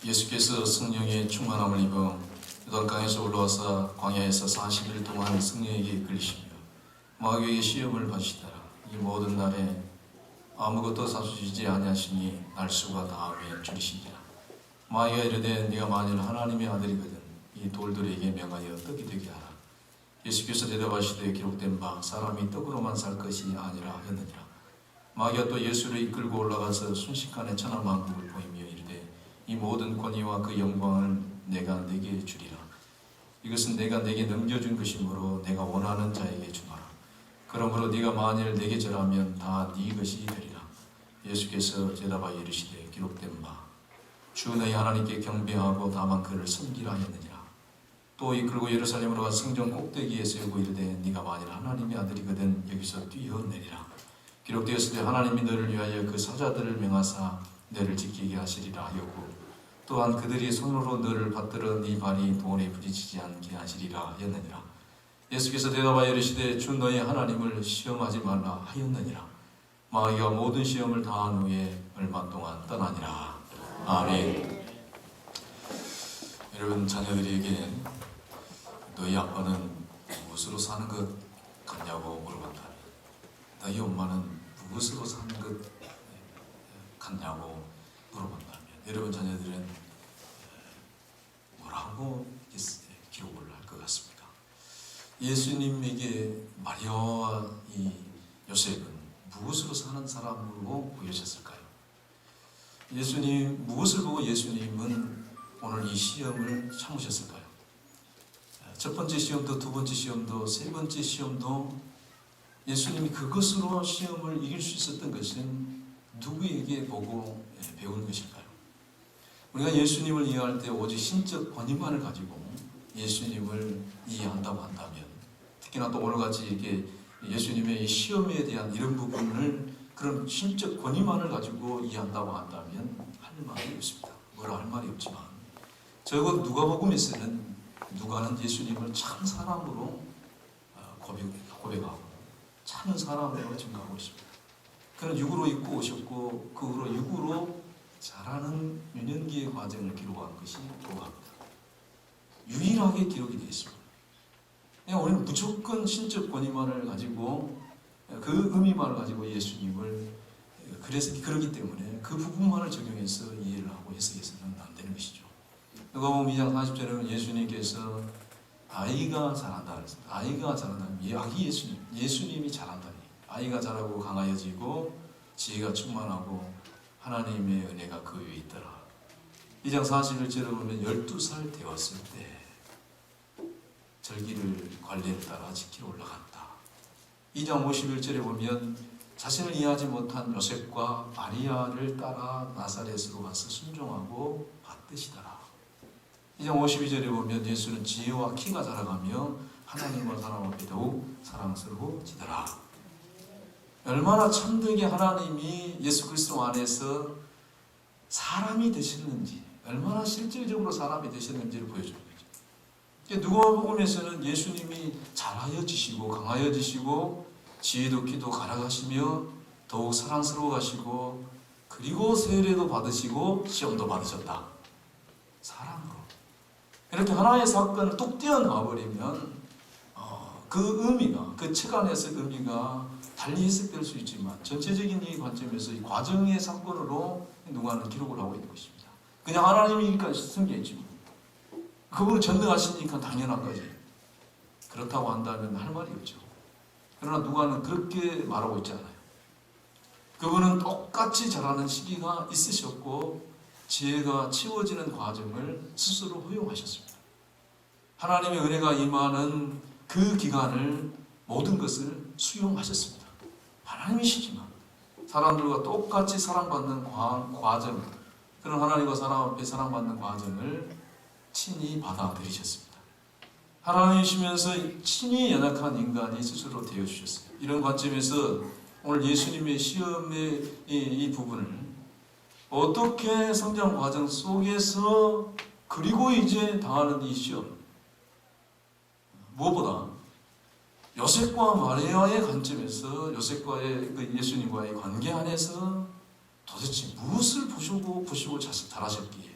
예수께서 성령의 충만함을 입어 요단강에서 올라와서 광야에서 40일 동안 성령에게 이끌리시며 마귀에게 시험을 받으시더라. 이 모든 날에 아무것도 사주시지 아니하시니 날수가 다음에 줄이시니라. 마귀가 이르되 네가 만일 하나님의 아들이거든 이 돌들에게 명하여 떡이 되게 하라. 예수께서 대답하시되 기록된 바 사람이 떡으로만 살 것이 아니라 하였느니라. 마귀가 또 예수를 이끌고 올라가서 순식간에 천하만국을 보이며 이르되 이 모든 권위와 그 영광을 내가 네게 주리라. 이것은 내가 네게 넘겨준 것이므로 내가 원하는 자에게 주노라. 그러므로 네가 만일 내게 절하면 다 네 것이 되리라. 예수께서 대답하여 이르시되 기록된 바 주 너희 하나님께 경배하고 다만 그를 섬기라 하였느니라. 또 이끌고 예루살렘으로 가 성전 꼭대기에 세우고 이르되 네가 만일 하나님의 아들이거든 여기서 뛰어내리라. 기록되었을 때 하나님이 너를 위하여 그 사자들을 명하사 너를 지키게 하시리라 하였고 또한 그들이 손으로 너를 받들어 네 발이 돌에 부딪히지 않게 하시리라 하였느니라. 예수께서 대답하여 이르시되 주 너희 하나님을 시험하지 말라 하였느니라. 마귀가 모든 시험을 다한 후에 얼마 동안 떠나니라. 아멘. 여러분, 자녀들에게 너희 아빠는 무엇으로 사는 것 같냐고 물어본다면, 너희 엄마는 무엇으로 사는 것 같냐고 물어본다면, 여러분 자녀들은 뭐라고 기록을 할 것 같습니까? 예수님에게 마리아와 이 요셉은 무엇으로 사는 사람으로 보여졌을까요? 예수님, 무엇을 보고 예수님은 오늘 이 시험을 참으셨을까요? 첫 번째 시험도 두 번째 시험도 세 번째 시험도 예수님이 그것으로 시험을 이길 수 있었던 것은 누구에게 보고 배운 것일까요? 우리가 예수님을 이해할 때 오직 신적 권위만을 가지고 예수님을 이해한다고 한다면, 특히나 또 오늘같이 이렇게 예수님의 시험에 대한 이런 부분을 그런 신적 권위만을 가지고 이해한다고 한다면 할 말이 없습니다. 뭐라 할 말이 없지만 적어도 누가복음에서는 누가는 예수님을 참 사람으로 고백하고 참 사람으로 증거하고 있습니다. 그는 육으로 입고 오셨고 그 후로 육으로 자라는 유년기의 과정을 기록한 것이 누가입니다. 유일하게 기록이 되어 있습니다. 우리는 무조건 신적 권위만을 가지고 그 의미만을 가지고 예수님을 그러기 때문에 그 부분만을 적용해서 이해를 하고 해석해서는 안 되는 것이죠. 누가복음 2장 40절에는 예수님께서 아이가 자란다 그랬습니다. 아이가 자란다는 아기 예수님이 자란다니, 아이가 자라고 강하여지고 지혜가 충만하고 하나님의 은혜가 그 위에 있더라. 2장 41절에 보면 12살 되었을 때 절기를 관례를 따라 지키러 올라간다. 2장 51절에 보면 자신을 이해하지 못한 요셉과 마리아를 따라 나사렛으로 가서 순종하고 받드시더라. 2장 52절에 보면 예수는 지혜와 키가 자라가며 하나님과 사람 앞에 더욱 사랑스러워지더라. 얼마나 참되게 하나님이 예수 그리스도 안에서 사람이 되셨는지, 얼마나 실질적으로 사람이 되셨는지를 보여주는 거죠. 누가복음에서는 예수님이 잘하여지시고 강하여지시고 지혜도 키도 갈아가시며 더욱 사랑스러워가시고 그리고 세례도 받으시고 시험도 받으셨다. 사랑으로. 이렇게 하나의 사건을 뚝 떼어놔 버리면 그 의미가, 그 책 안에서 의미가 달리 해석될 수 있지만 전체적인 이 관점에서 이 과정의 사건으로 누가는 기록을 하고 있는 것입니다. 그냥 하나님이니까 숨겨있지. 그분은 전능하시니까 당연한 거지. 그렇다고 한다면 할 말이 없죠. 그러나 누가는 그렇게 말하고 있지 않아요. 그분은 똑같이 자라는 시기가 있으셨고 지혜가 채워지는 과정을 스스로 허용하셨습니다. 하나님의 은혜가 임하는 그 기간을 모든 것을 수용하셨습니다. 하나님이시지만 사람들과 똑같이 사랑받는 과정, 그런 하나님과 사람 앞에 사랑받는 과정을 친히 받아들이셨습니다. 하나님이시면서 친히 연약한 인간이 스스로 되어주셨어요. 이런 관점에서 오늘 예수님의 시험의 이 부분을 어떻게 성장 과정 속에서 그리고 이제 당하는 이 시험, 무엇보다 요셉과 마리아의 관점에서 요셉과의 그 예수님과의 관계 안에서 도대체 무엇을 보시고 잘하셨기에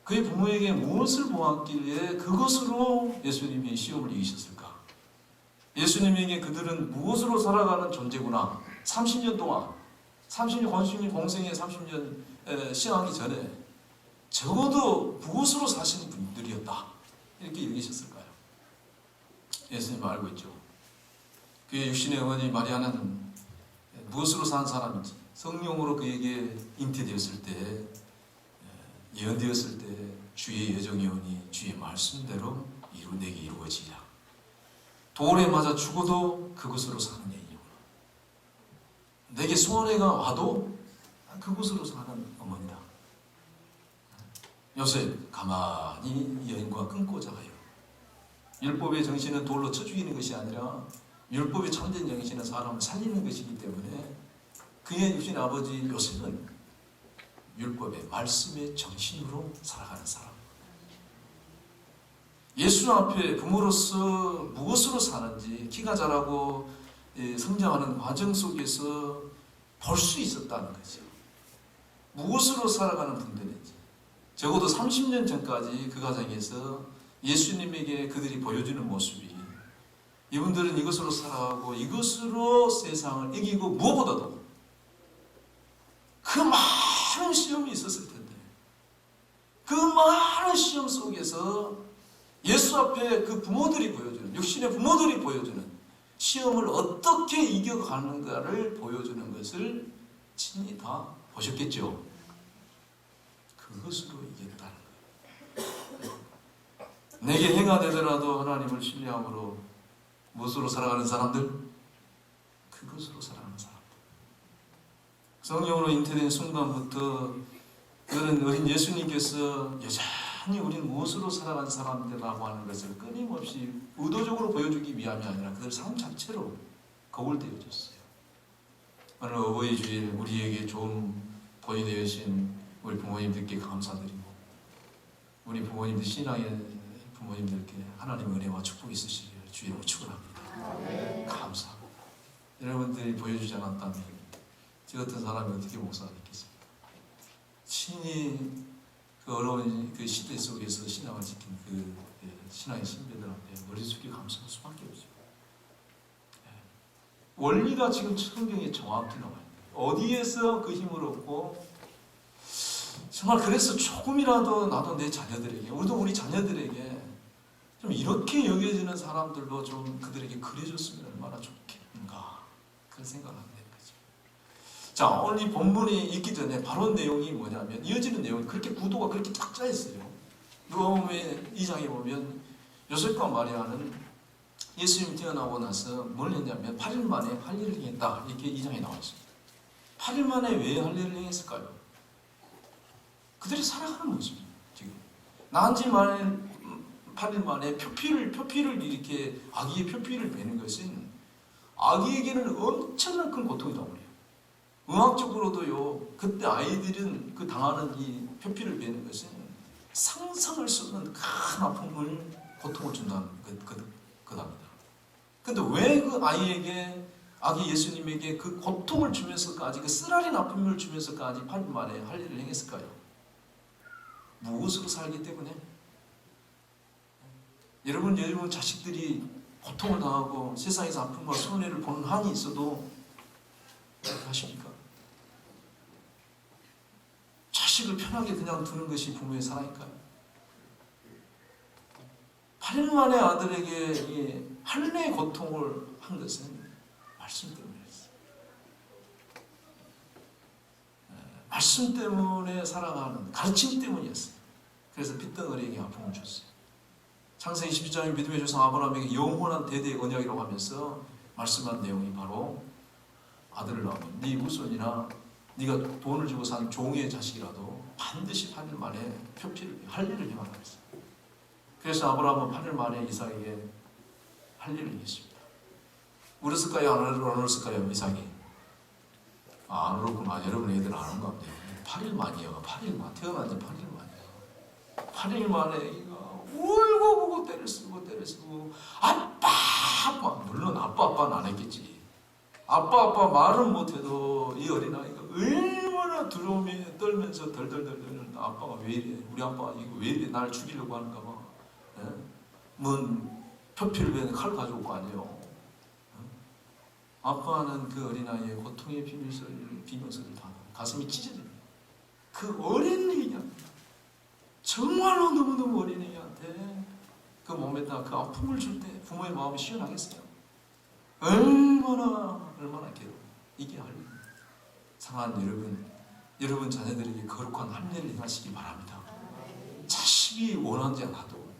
그의 부모에게 무엇을 보았길래 그것으로 예수님이 시험을 이기셨을까? 예수님에게 그들은 무엇으로 살아가는 존재구나. 30년 동안, 30년 공생의 30년 시행하기 전에 적어도 무엇으로 사시는 분들이었다. 이렇게 여기셨을까요? 예수님은 알고 있죠. 그의 육신의 어머니 마리아는 무엇으로 산 사람인지, 성령으로 그에게 잉태되었을 때, 예언되었을 때 주의 예정이오니 주의 말씀대로 내게 이루어지리라. 돌에 맞아 죽어도 그것으로 사는 여인이구나. 내게 소원해가 와도 그것으로 사는 어머니다. 요셉 가만히 여인과 끊고자 하여. 율법의 정신은 돌로 쳐 죽이는 것이 아니라 율법의 참된 정신은 사람을 살리는 것이기 때문에 그의 육신의 아버지 요셉은 율법의 말씀의 정신으로 살아가는 사람. 예수 앞에 부모로서 무엇으로 사는지 키가 자라고 성장하는 과정 속에서 볼 수 있었다는 거죠. 무엇으로 살아가는 분들인지. 적어도 30년 전까지 그 가정에서 예수님에게 그들이 보여주는 모습이 이분들은 이것으로 살아가고 이것으로 세상을 이기고 무엇보다도 그 많은 시험이 있었을 텐데 그 많은 시험 속에서 예수 앞에 그 부모들이 보여주는, 육신의 부모들이 보여주는 시험을 어떻게 이겨가는가를 보여주는 것을 친히 다 보셨겠죠. 그것으로 이겼다는 거예요. 내게 해가 되더라도 하나님을 신뢰함으로 무엇으로 살아가는 사람들? 그것으로 살아가는 사람들. 성령으로 잉태된 순간부터 그는 어린 예수님께서 여전히 우리는 무엇으로 살아가는 사람들이라고 하는 것을 끊임없이 의도적으로 보여주기 위함이 아니라 그들 삶 자체로 거울되어졌어요. 오늘 어버이 주일 우리에게 좋은 본이 되신 우리 부모님들께 감사드리고 우리 부모님들 신앙의 부모님들께 하나님의 은혜와 축복이 있으시기를 주의로 축원합니다. 감사하고 여러분들이 보여주지 않았다면 저 같은 사람이 어떻게 목사가 됐겠습니까? 친히 그 어려운 그 시대 속에서 신앙을 지킨 그 신앙의 신배들한테 머리 숙여 감사할 수밖에 없죠. 원리가 지금 성경에 정확히 나와요. 어디에서 그 힘을 얻고 정말 그래서 조금이라도 나도 내 자녀들에게 우리 자녀들에게 좀 이렇게 여겨지는 사람들로 좀 그들에게 그려줬으면 얼마나 좋겠는가 그런 생각을 하게 되는 거죠. 자, 오늘 이 본문이 있기 전에 바로 내용이 뭐냐면 이어지는 내용이 그렇게 구도가 그렇게 딱 짜있어요. 누가복음 2장에 보면 요셉과 마리아는 예수님이 태어나고 나서 뭘 했냐면 8일 만에 할례를 행했다 이렇게 2장에 나와 있습니다. 8일 만에 왜 할례를 행했을까요? 그들이 살아가는 모습이에요. 지금 낳은 지 8일 만에 표피를 이렇게 아기의 표피를 베는 것은 아기에게는 엄청난 큰 고통이라고 그래요. 의학적으로도요. 그때 아이들은 그 당하는 이 표피를 베는 것은 상상할 수 없는 큰 아픔을 고통을 준다는 거답니다. 근데 왜 그 아이에게 아기 예수님에게 그 고통을 주면서까지 그 쓰라린 아픔을 주면서까지 8일 만에 할례를 행했을까요? 무엇으로 살기 때문에? 여러분 자식들이 고통을 당하고 세상에서 아픔과 손해를 보는 한이 있어도 어떻게 하십니까? 자식을 편하게 그냥 두는 것이 부모의 사랑일까요? 8일 만에 아들에게 할례의 고통을 한 것은 말씀 때문이었어요. 말씀 때문에 살아가는 가르침 때문이었어요. 그래서 핏덩어리에게 아픔을 줬어요. 창세기 12장의 믿음의 조상 아브라함에게 영원한 대대의 언약이라고 하면서 말씀한 내용이 바로 아들을 낳으면 네 후손이나 네가 돈을 주고 산 종의 자식이라도 반드시 8일 만에 표피를 할례를 행하라 했어요. 그래서 아브라함은 8일 만에 이삭에게 할례를 행했습니다. 울었을까요? 안 울었을까요? 이삭이? 안 울었구나. 여러분 애들 안 온 것 같아요. 8일 만이요. 8일 만. 태어난 지 8일 만이요. 8일 만에 이거 울고 보고 때를 쓰고 아빠 물론 아빠는 안 했겠지. 아빠 말은 못해도 이 어린아이가 얼마나 얼마나 두려움에 떨면서 덜덜덜덜 아빠가 왜 이래? 우리 아빠가 이거 왜 이래? 날 죽이려고 하는가 봐. 예? 뭔 표피를 왜 칼 가져올 거 아니에요? 아빠는 그 어린아이의 고통의 비명소리를 다 가슴이 찢어집니다. 그 어린이한테 정말로 너무너무 어린이한테 그 몸에다 그 아픔을 줄 때 부모의 마음이 시원하겠어요? 얼마나 괴로워. 이게 할례. 사랑하는 여러분 자녀들에게 거룩한 할례를 행하시기 바랍니다. 자식이 원하지 않아도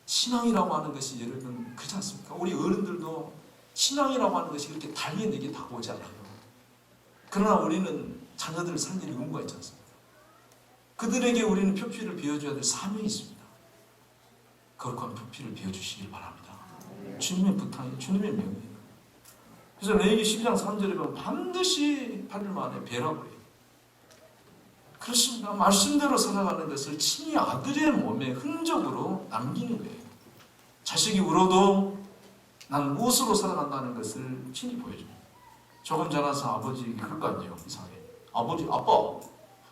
신앙이라고 하는 것이 여러분 그렇지 않습니까? 우리 어른들도 신앙이라고 하는 것이 그렇게 달려내게 다가오지 않아요. 그러나 우리는 자녀들을 살릴 의무가 있지 않습니까? 그들에게 우리는 표피를 비워줘야 될 사명이 있습니다. 거룩한 표피를 비워주시길 바랍니다. 주님의 부탁이에요. 주님의 명이에요. 그래서 레위기 12장 3절에 보면 반드시 8일 만에 배라고 해요. 그렇습니다. 말씀대로 살아가는 것을 친히 아들의 몸에 흔적으로 남기는 거예요. 자식이 울어도 난 무엇으로 살아간다는 것을 친히 보여줍니다. 조금 자라서 아버지에게 그럴 거 아니에요. 이상하게. 아버지, 아빠,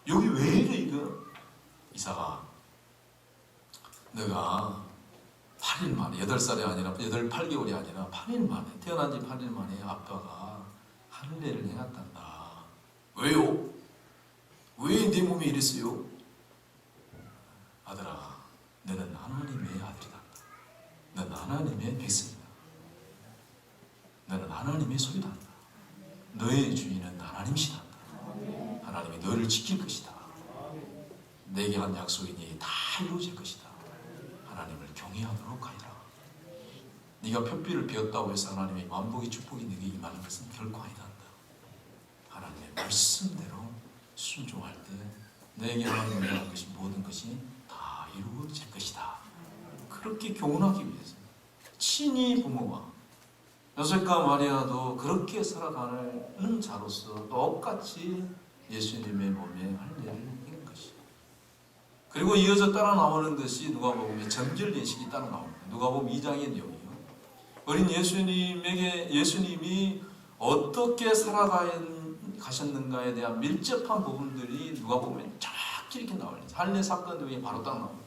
여기 왜 이래 이거? 이사가, 너가 8일 만에, 8살이 아니라 8개월이 아니라 8일 만에, 태어난 지 8일 만에 아빠가 할례를 해놨단다. 왜요? 왜 네 몸이 이랬어요? 아들아, 너는 하나님의 아들이다. 너는 하나님의 백성이다. 너는 하나님의 소유다. 너의 주인은 하나님이시다. 하나님이 너를 지킬 것이다. 내게 한 약속이니 다 이루어질 것이다. 하나님을 경외하도록 하리라. 네가 표피를 비웠다고 해서 하나님의 만복의 축복이 내게 임하는 것은 결코 아니다. 하나님의 말씀대로 순종할 때 내게 하나님이 하는 것이 모든 것이 다 이루어질 것이다. 그렇게 교훈하기 위해서 친히 부모가 요셉과 마리아도 그렇게 살아가는 자로서 똑같이 예수님의 몸에 할례를 한 것이. 그리고 이어져 따라 나오는 것이 누가복음의 정결 예식이 따라 나옵니다. 누가복음 2장의 내용이에요. 어린 예수님이 어떻게 살아가셨는가에 대한 밀접한 부분들이 누가복음에 정확히 이렇게 나와요. 할례 사건 등이 바로 딱 나옵니다.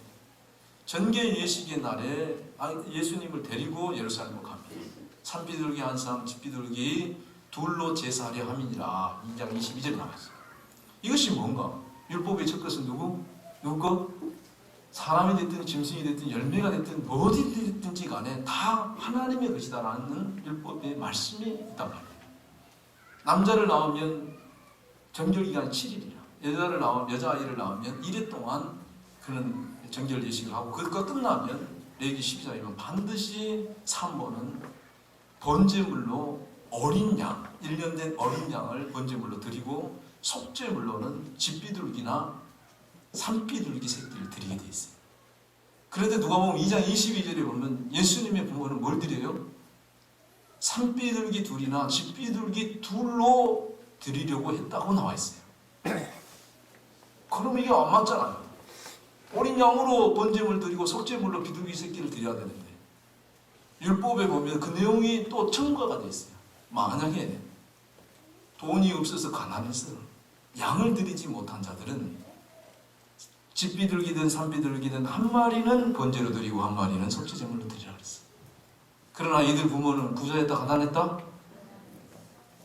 전개 예식의 날에 예수님을 데리고 예루살렘으로 갑니다. 산비둘기 한 사람, 집비둘기 둘로 제사하려 함이니라. 2장 22절에 나왔어요. 이것이 뭔가? 율법의 첫 것은 누구 것? 사람이 됐든 짐승이 됐든 열매가 됐든 어디 됐든지 간에 다 하나님의 것이다라는 율법의 말씀이 있단 말이에요. 남자를 낳으면 정결기간이 7일이라. 여자아이를 낳으면 1회 동안 그는 정결 예식을 하고 그것과 끝나면 레위기 12장에 보면 반드시 3번은 번제물로 어린 양, 1년 된 어린 양을 번제물로 드리고 속죄물로는 집비둘기나 산비둘기 새끼를 드리게 돼 있어요. 그런데 누가복음 2장 22절에 보면 예수님의 부모는 뭘 드려요? 산비둘기 둘이나 집비둘기 둘로 드리려고 했다고 나와 있어요. 그럼 이게 안 맞잖아요. 어린 양으로 번제물 드리고 속죄물로 비둘기 새끼를 드려야 되는데 율법에 보면 그 내용이 또 첨가가 되어 있어요. 만약에 돈이 없어서 가난해서 양을 드리지 못한 자들은 집비둘기든 산비둘기든 한 마리는 번제로 드리고 한 마리는 속죄제물로 드리라 그랬어요. 그러나 이들 부모는 부자였다 가난했다?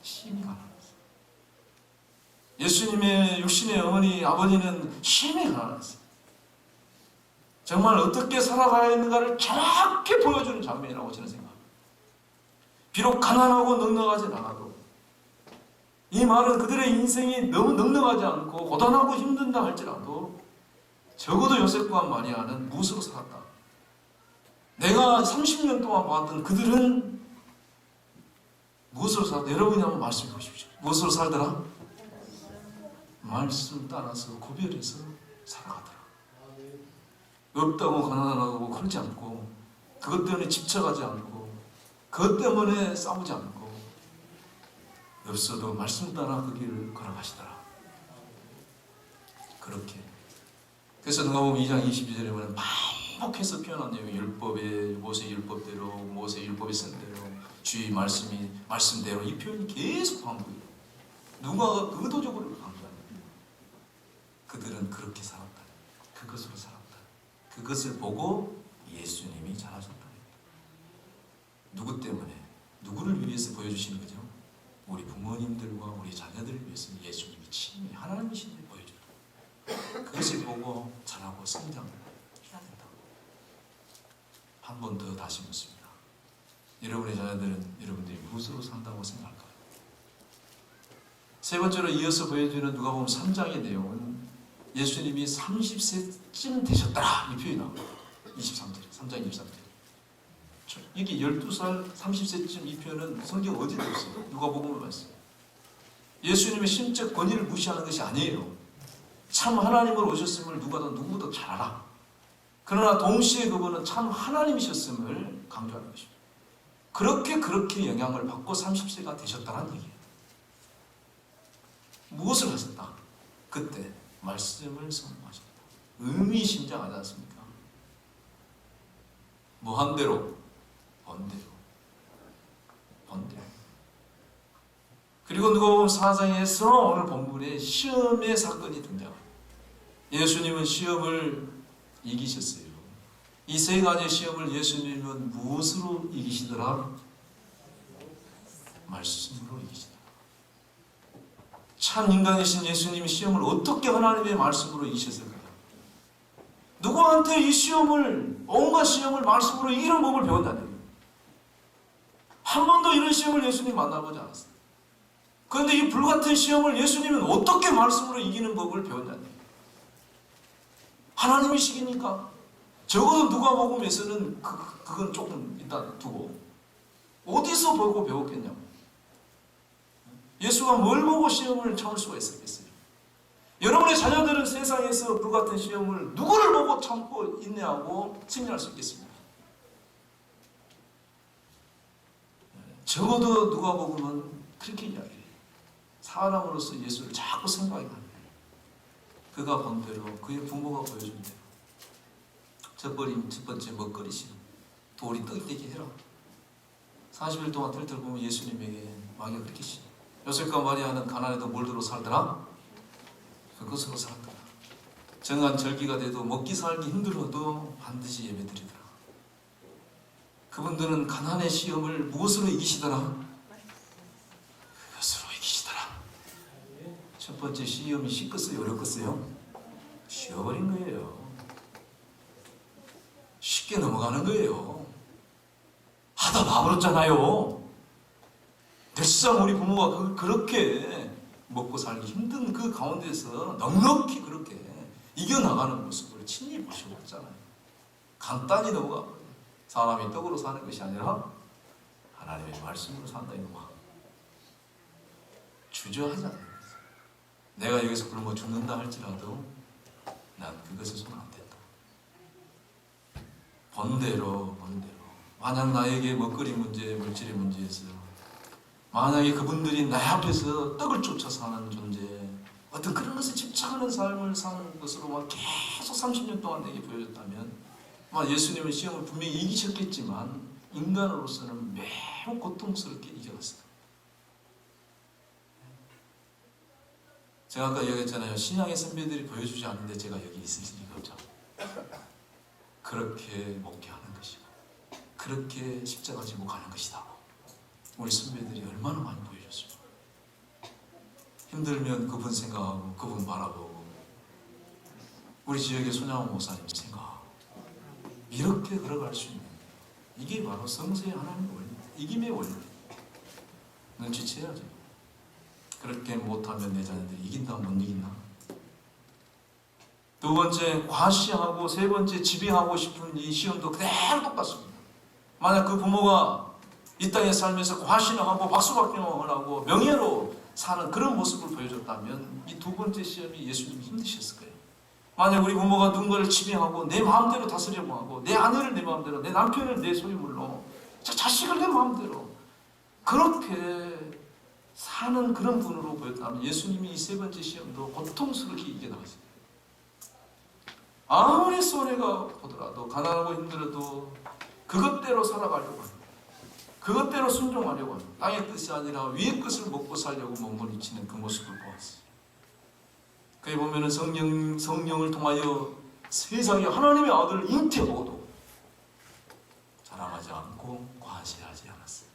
심히 가난했어요. 예수님의 육신의 어머니 아버지는 심히 가난했어요. 정말 어떻게 살아가야 하는가를 정확히 보여주는 장면이라고 저는 생각합니다. 비록 가난하고 넉넉하지 않아도 이 말은 그들의 인생이 너무 넉넉하지 않고 고단하고 힘든다 할지라도 적어도 요셉과 마리아는 무엇으로 살았다. 내가 30년 동안 봤던 그들은 무엇으로 살았다. 여러분이 한번 말씀해 보십시오. 무엇으로 살더라? 말씀 따라서 구별해서 살아가더라. 없다고 가난하다고 그러지 않고 그것 때문에 집착하지 않고 그것 때문에 싸우지 않고 없어도 말씀 따라 그 길을 걸어가시더라. 그렇게. 그래서 누가복음 2장 22절에 보면 반복해서 표현한 내용이 율법의 모세 율법대로 모세 율법의 선대로 주의 말씀대로 이 표현이 계속 반복해요. 누가 의도적으로 강조합니다. 그들은 그렇게 살았다. 그것으로 살았다. 그것을 보고 예수님이 잘하셨다. 누구 때문에? 누구를 위해서 보여주시는 거죠? 우리 부모님들과 우리 자녀들을 위해서 예수님이 친히 하나님이신데 보여줘요. 그것을 보고 잘하고 성장해야 된다고. 한 번 더 다시 묻습니다. 여러분의 자녀들은 여러분들이 무엇으로 산다고 생각할까요? 세 번째로 이어서 보여주는 누가복음 3장의 내용은 예수님이 30세쯤 되셨더라 이 표현이 나옵니다. 23절, 3장 23절. 이게 12살 30세쯤 이 표현은 성경 어디도 없어요. 누가복음을 봤어요. 예수님의 신적 권위를 무시하는 것이 아니에요. 참 하나님으로 오셨음을 누구보다 잘 알아. 그러나 동시에 그분은 참 하나님이셨음을 강조하는 것입니다. 그렇게 영향을 받고 30세가 되셨다는 얘기예요. 무엇을 하셨다? 그때 말씀을 선포하셨다. 의미심장하지 않습니까? 무한대로 번대로. 그리고 누가복음 4장에서 오늘 본문에 시험의 사건이 등장합니다. 예수님은 시험을 이기셨어요. 이 세 가지 시험을 예수님은 무엇으로 이기시더라? 말씀으로 이기시더라. 참 인간이신 예수님이 시험을 어떻게 하나님의 말씀으로 이기셨을까요? 누구한테 이 시험을, 온갖 시험을 말씀으로 이기는 법을 배웠다는 한 번도 이런 시험을 예수님 만나보지 않았어요. 그런데 이 불같은 시험을 예수님은 어떻게 말씀으로 이기는 법을 배웠냐는 하나님이시기니까. 적어도 누가복음에서는 그건 조금 이따 두고 어디서 보고 배웠겠냐고. 예수가 뭘 보고 시험을 참을 수가 있었겠어요? 여러분의 자녀들은 세상에서 불같은 시험을 누구를 보고 참고 인내하고 승리할 수 있겠습니까? 적어도 누가복음은 그렇게 이야기해요. 사람으로서 예수를 자꾸 생각하게 합니다. 그가 본 대로 그의 부모가 보여준 대로 첫 번째 먹거리심 돌이 떡이 되게 해라. 40일 동안 털털 보면 예수님에게 마귀가 그렇게 시 요셉과 마리아는 가난해도 몰두로 살더라. 그것으로 살더라. 정한 절기가 돼도 먹기 살기 힘들어도 반드시 예배드리더라. 그분들은 가난의 시험을 무엇으로 이기시더라? 그것으로 이기시더라. 첫 번째 시험이 쉽겠어요? 어렵겠어요? 쉬어버린 거예요. 쉽게 넘어가는 거예요. 하다 봐버렸잖아요. 늘상 우리 부모가 그렇게 먹고 살기 힘든 그 가운데서 넉넉히 그렇게 이겨나가는 모습을 친히 보셔봤잖아요. 간단히 넘어가. 사람이 떡으로 사는 것이 아니라 하나님의 말씀으로 산다 이놈아. 주저하지 않는 거죠. 내가 여기서 굶어 죽는다 할지라도 난 그것에 손 안 댄다. 번대로. 만약 나에게 먹거리 문제, 물질의 문제에서 만약에 그분들이 내 앞에서 떡을 쫓아 사는 존재, 어떤 그런 것에 집착하는 삶을 사는 것으로만 계속 30년 동안 내게 보여줬다면 예수님은 시험을 분명히 이기셨겠지만 인간으로서는 매우 고통스럽게 이겨갔어요. 제가 아까 얘기했잖아요. 신앙의 선배들이 보여주지 않는데 제가 여기 있을 리가 없죠. 그렇게 목회하는 것이고 그렇게 십자가 지고 가는 것이다. 우리 선배들이 얼마나 많이 보여줬습니까? 힘들면 그분 생각하고 그분 바라보고 우리 지역의 손양호 목사님 생각하고 이렇게 걸어갈 수 있는 이게 바로 성서의 하나님의 원리, 이김의 원리. 눈치채야죠. 그렇게 못하면 내 자녀들이 이긴다 못 이긴다. 두 번째 과시하고 세 번째 지배하고 싶은 이 시험도 그대로 똑같습니다. 만약 그 부모가 이 땅에 살면서 과시를 하고 박수박경을 하고 명예로 사는 그런 모습을 보여줬다면 이 두 번째 시험이 예수님이 힘드셨을 거예요. 만약 우리 부모가 누군가를 지배하고 내 마음대로 다스려고 하고 내 아내를 내 마음대로 내 남편을 내 소유물로 자식을 내 마음대로 그렇게 사는 그런 분으로 보였다면 예수님이 이 세 번째 시험도 고통스럽게 이겨나갔어요. 아무리 손해가 보더라도 가난하고 힘들어도 그것대로 살아가려고 합니다. 그것대로 순종하려고 합니다. 땅의 뜻이 아니라 위의 것을 먹고 살려고 몸부림치는 그 모습을 보았어요. 그에 보면은 성령을 통하여 세상에 하나님의 아들을 잉태하고도 자랑하지 않고 과시하지 않았어요.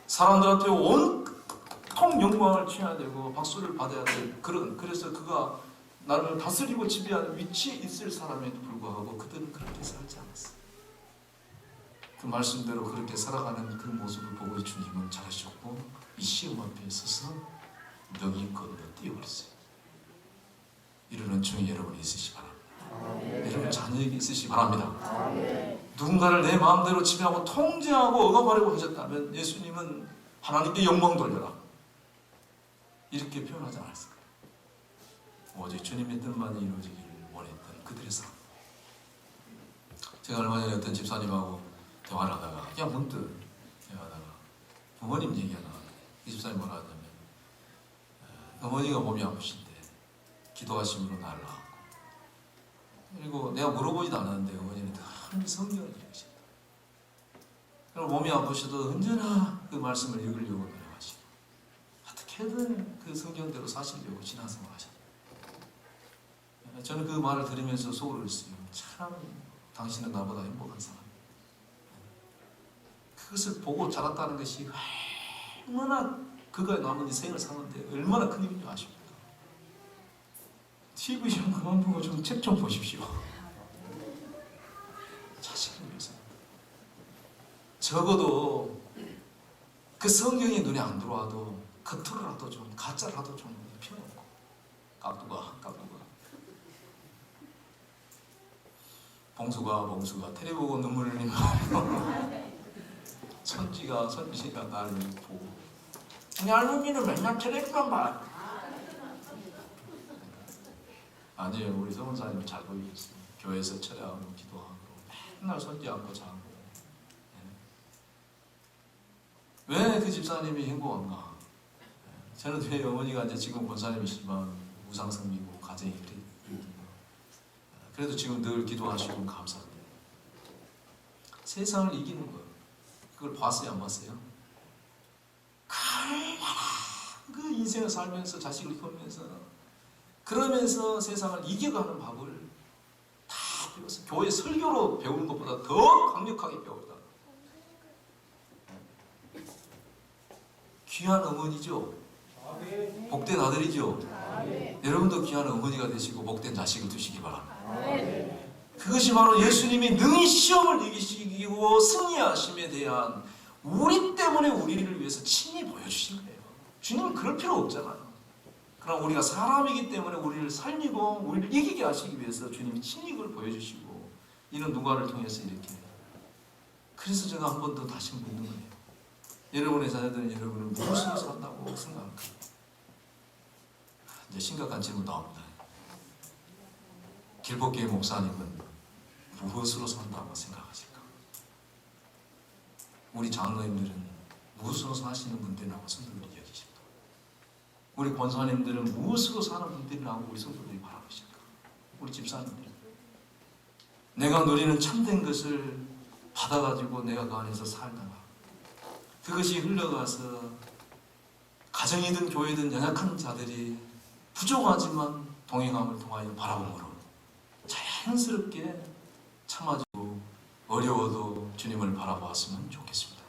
사람들한테 온통 영광을 취해야 되고 박수를 받아야 될 그래서 그가 나를 다스리고 지배하는 위치에 있을 사람에도 불구하고 그들은 그렇게 살지 않았어요. 그 말씀대로 그렇게 살아가는 그 모습을 보고 주님은 잘하셨고 이 시험 앞에 서서 능히 건너뛰어버렸어요. 이런 은총이 여러분이 있으시 바랍니다. 여러분 자녀에게 있으시 바랍니다. 누군가를 내 마음대로 지배하고 통제하고 억압하려고 하셨다면 예수님은 하나님께 영광 돌려라 이렇게 표현하지 않았을까요? 오직 주님의 뜻만이 이루어지기를 원했던 그들의 삶. 제가 얼마 전에 어떤 집사님하고 대화를 하다가 그냥 문득 대화하다가 어머님 얘기하다가 이 집사님 뭐라 하냐면 어머니가 몸이 아프신데 기도하심으로 나를 낳았고 그리고 내가 물어보지도 않았는데 어머니는 늘 성경을 읽으신다. 그리고 몸이 아프셔도 언제나 그 말씀을 읽으려고 노력하시고 어떻게든 그 성경대로 사시려고 신앙생활 하셨다. 저는 그 말을 들으면서 속으로 했어요. 참 당신은 나보다 행복한 사람. 그것을 보고 자랐다는 것이 얼마나 그가 남은 인생을 사는데 얼마나 큰 일인지 아십니까? TV 좀 그만 보고 좀 책 좀 보십시오. 자식을 위해서. 적어도 그 성경이 눈에 안 들어와도 겉으로라도 좀 가짜라도 좀 펴놓고 깍두가 봉수가 테레비 보고 눈물 흘리는 선지가 나를 보고 우리 할머니는 맨날 텔레비만 봐. 아니에요. 우리 성원사님 잘 보이겠어요. 교회에서 철야하고 기도하고 맨날 선지 않고 자고. 왜 그 집사님이 행복한가? 저는 왜 어머니가 이제 지금 권사님이시지만 우상성미고 가정이 그래도 지금 늘 기도하시고 감사합니다. 세상을 이기는 거예요. 그걸 봤어요, 안 봤어요? 그 인생을 살면서 자식을 키우면서 그러면서 세상을 이겨가는 법을 다 배웠어요. 교회 설교로 배우는 것보다 더 강력하게 배웠다. 귀한 어머니죠. 복된 아들이죠. 여러분도 귀한 어머니가 되시고 복된 자식을 두시기 바랍니다. 그것이 바로 예수님이 능히 시험을 이기시고 승리하심에 대한 우리 때문에 우리를 위해서 친히 보여주신 거예요. 주님은 그럴 필요 없잖아요. 그러나 우리가 사람이기 때문에 우리를 살리고 우리를 이기게 하시기 위해서 주님이 친히 그걸 보여주시고 이는 누가를 통해서 이렇게. 그래서 제가 한 번 더 다시 묻는 거예요. 여러분의 자녀들은 여러분을 무엇으로 산다고 생각할까? 이제 심각한 질문 나옵니다. 길복교회 목사님은 무엇으로 산다고 생각하실까? 우리 장로님들은 무엇으로 사시는 분들이라고 성도들이 여기십니까? 우리 권사님들은 무엇으로 사는 분들이라고 우리 성도들이 바라보실까? 우리 집사님들 내가 누리는 참된 것을 받아가지고 내가 그 안에서 살다가 그것이 흘러가서 가정이든 교회든 연약한 자들이 부족하지만 동행함을 통하여 바라봄으로 자연스럽게 참아주고 어려워도 주님을 바라보았으면 좋겠습니다.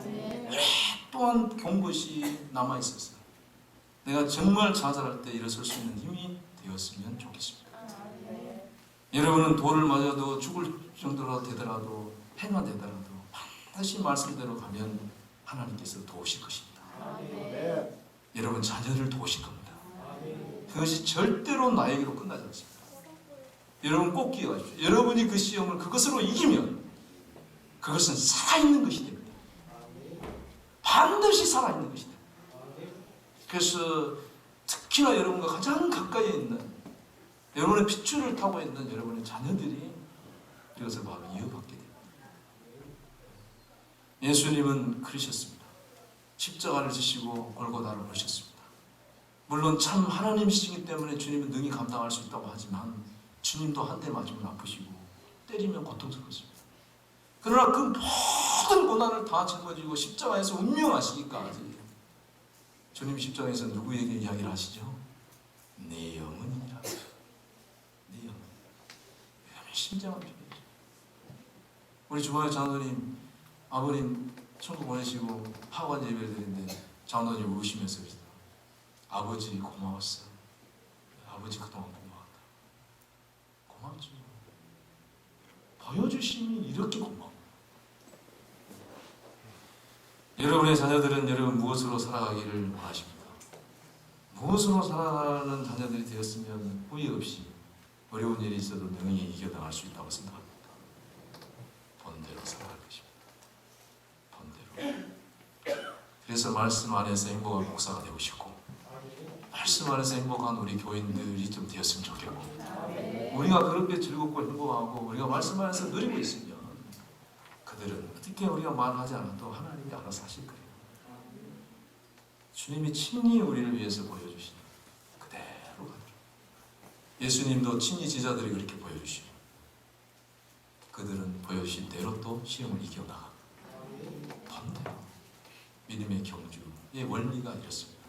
오랫동안 본 것이 남아있었어요. 내가 정말 좌절할 때 일어설 수 있는 힘이 되었으면 좋겠습니다. 여러분은 돌을 맞아도 죽을 정도로 되더라도 해가 되더라도 반드시 말씀대로 가면 하나님께서 도우실 것입니다. 여러분 자녀를 도우실 겁니다. 그것이 절대로 나에게로 끝나지 않습니다. 여러분 꼭 기억하십시오. 여러분이 그 시험을 그것으로 이기면 그것은 살아있는 것이 됩니다. 반드시 살아있는 것이 됩니다. 그래서 특히나 여러분과 가장 가까이 있는 여러분의 핏줄을 타고 있는 여러분의 자녀들이 이것을 바로 이어받게 됩니다. 예수님은 그러셨습니다. 십자가를 지시고 골고다를 오셨습니다. 물론 참 하나님이시기 때문에 주님은 능히 감당할 수 있다고 하지만 주님도 한 대 맞으면 아프시고 때리면 고통스럽습니다. 그러나 그 모든 고난을 다 짊어지고 십자가에서 운명하시기까지 주님 십자가에서 누구에게 이야기를 하시죠? 내 영혼이라. 내 영혼. 심장한 표현이죠. 우리 주방의 장로님, 아버님 천국 보내시고 하관 예배를 드리는데 장로님 우시면서 그러시다. 아버지 고마웠어. 아버지 그동안 고마웠다. 고맙죠. 보여주심이 이렇게 고마워. 여러분의 자녀들은 여러분 무엇으로 살아가기를 원하십니까? 무엇으로 살아가는 자녀들이 되었으면 후회 없이 어려운 일이 있어도 능히 이겨나갈 수 있다고 생각합니다. 본대로 살아갈 것입니다. 본대로. 그래서 말씀 안에서 행복한 목사가 되고 싶고, 말씀 안에서 행복한 우리 교인들이 좀 되었으면 좋겠고, 우리가 그렇게 즐겁고 행복하고 우리가 말씀 안에서 누리고 있으면 그들은 어떻게 우리가 말하지 않아도 하나님이 알아서 하실 거예요. 주님이 친히 우리를 위해서 보여주시니 그대로 가죠. 예수님도 친히 제자들이 그렇게 보여주시니 그들은 보여주신 대로 또 시험을 이겨나가. 반대로 믿음의 경주의 원리가 이렇습니다.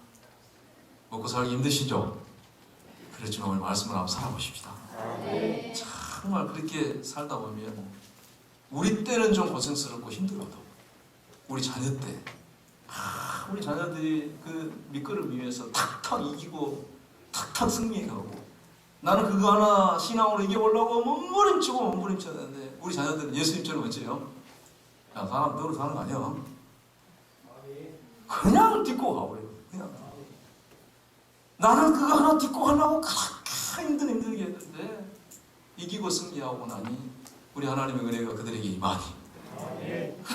먹고 살기 힘드시죠? 그렇지만 오늘 말씀을 한번 살아보십시다. 정말 그렇게 살다 보면 우리 때는 좀 고생스럽고 힘들어도 우리 자녀 때 우리 자녀들이 그 밑거름 위에서 탁탁 이기고 탁탁 승리해가고, 나는 그거 하나 신앙으로 이겨보려고 몸부림쳐야 되는데 우리 자녀들은 예수님처럼 어째요? 야, 사람 너로 사는 거 아니야? 그냥 딛고 가버려요. 그냥. 나는 그거 하나 딛고 가려고 그렇게 힘들게 했는데 이기고 승리하고 나니 우리 하나님의 은혜가 그들에게 임하니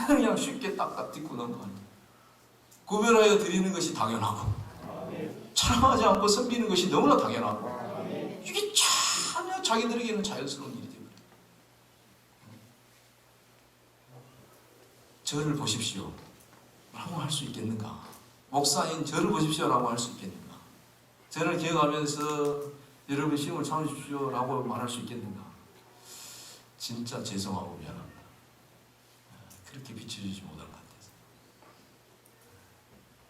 그냥 쉽게 딱딱 딛고 넘어가니 구별하여 드리는 것이 당연하고 촬영하지 않고 섬기는 것이 너무나 당연하고 이게 전혀 자기들에게는 자연스러운 일이 되버려요. 저를 보십시오 라고 할 수 있겠는가? 목사인 저를 보십시오 라고 할 수 있겠는가? 저를 기억하면서 여러분 시험을 참으십시오 라고 말할 수 있겠는가? 진짜 죄송하고 미안합니다. 그렇게 비춰주지 못한 것 같아서.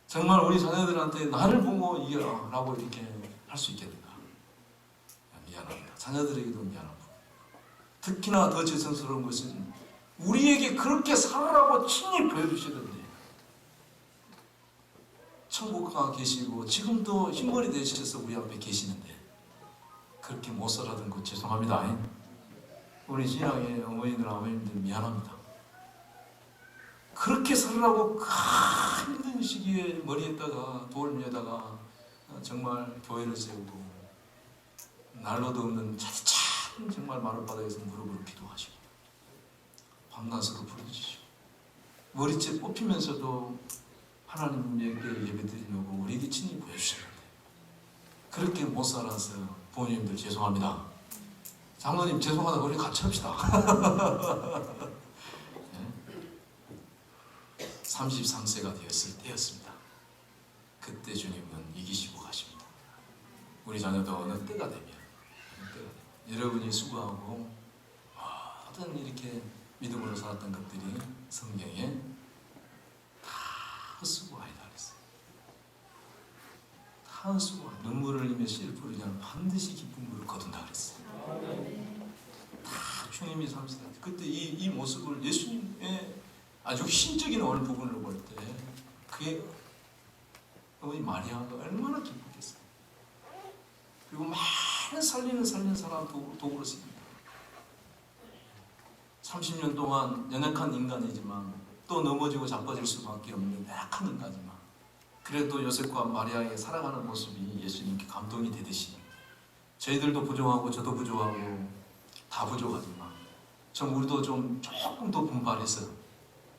정말 우리 자녀들한테 나를 보고 이겨라 라고 이렇게 할 수 있겠는가? 미안합니다. 자녀들에게도 미안하고, 특히나 더 죄송스러운 것은 우리에게 그렇게 살아라고 친히 보여주시던데 천국가 계시고 지금도 흰머리 되셔서 우리 앞에 계시는데 그렇게 못 살아던 거 죄송합니다. 우리 신앙의 어머니들 아버님들 미안합니다. 그렇게 살으라고 힘든 시기에 머리에다가 돌 위에다가 정말 교회를 세우고 난로도 없는 차디찬 정말 마룻바닥에서 무릎으로 기도하시고 밤낮으로 부르짖으시고 머리채 뽑히면서도 하나님에게 예배드리려고 우리에게 친히 보여주셨는데 그렇게 못 살아서 부모님들 죄송합니다. 장로님 죄송하다고 우리 같이 합시다. 33세가 되었을 때였습니다. 그때 주님은 이기시고 가십니다. 우리 자녀도 어느 때가 되면 여러분이 수고하고 모든 이렇게 믿음으로 살았던 것들이 성경에 다 헛수고하이다 그랬어요. 다 헛수고 눈물을 흘리며 씨를 뿌리냐면 반드시 기쁜 물을 거둔다 그랬어요. 다 주님이 삶으시다. 그때 이 모습을 예수님의 아주 신적인 어느 부분을 볼 때 그의 어머니 마리아가 얼마나 기쁘겠어요. 그리고 많은 살리는 사람 도구로 씁니다. 30년 동안 연약한 인간이지만 또 넘어지고 자빠질 수밖에 없는 약한 인간이지만 그래도 요셉과 마리아의 살아가는 모습이 예수님께 감동이 되듯이 저희들도 부족하고 저도 부족하고 다 부족하지만 좀 우리도 좀 조금 더 분발해서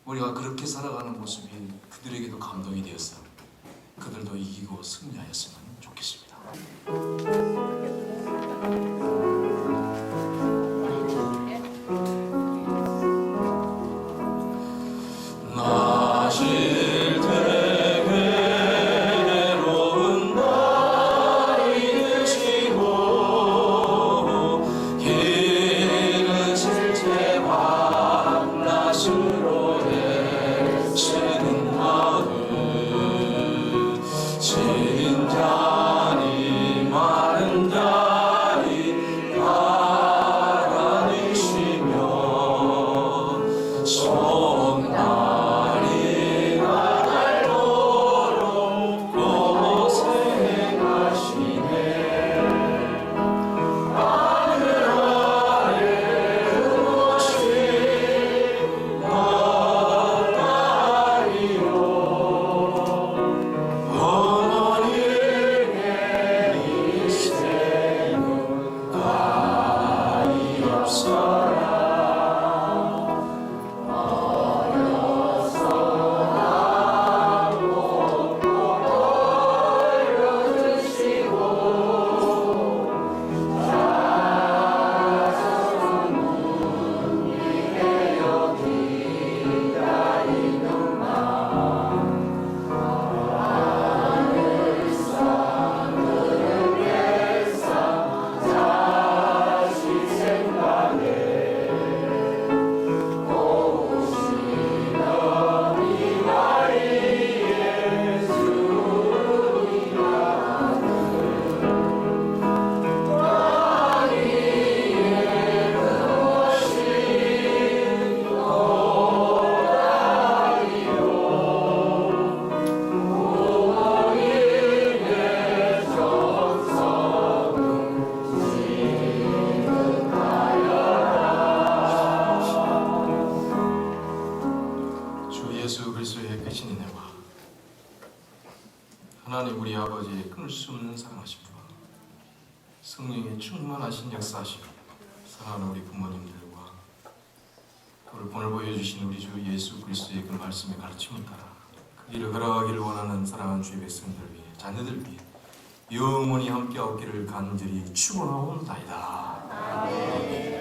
우리가 그렇게 살아가는 모습이 그들에게도 감동이 되어서 그들도 이기고 승리하였으면 좋겠습니다. 진자니 말 은혜와 하나님 우리 아버지의 끊을 수 없는 사랑하심과 성령의 충만하신 역사하심, 사랑하는 우리 부모님들과 오늘 본을 보여주신 우리 주 예수 그리스도의 그 말씀의 가르침을 따라 그 길을 걸어가기를 원하는 사랑하는 주의 백성들 위해, 자녀들 위해 영원히 함께 얻기를 간절히 축원하옵나이다.